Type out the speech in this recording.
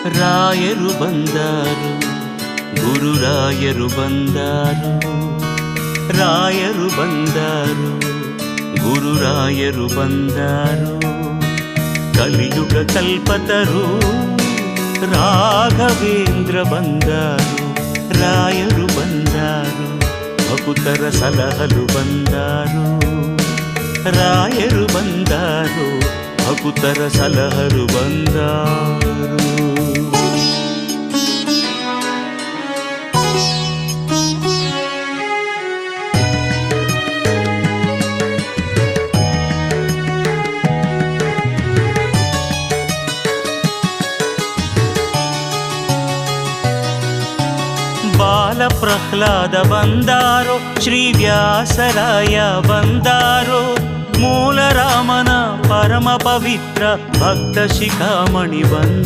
ರಾಯರು ಬಂದಾರು, ಗುರುರಾಯರು ಬಂದಾರು. ರಾಯರು ಬಂದಾರು, ಗುರುರಾಯರು ಬಂದಾರು. ಕಲಿಯುಗ ಕಲ್ಪತರು ರಾಘವೇಂದ್ರ ಬಂದಾರು. ರಾಯರು ಬಂದಾರು, ಭಕುತರ ಸಲಹಲು ಬಂದಾರು. ರಾಯರು ಬಂದಾರು, ಭಕುತರ ಸಲಹಲು ಬಂದಾರು. ಬಾಲ ಪ್ರಹ್ಲಾದ ಬಂದಾರೋ, ಶ್ರೀ ವ್ಯಾಸರಾಯ ಬಂದಾರೋ. ಮೂಲ ರಾಮನ ಪರಮ ಪವಿತ್ರ ಭಕ್ತ ಶಿಖಾಮಣಿ ಬಂದ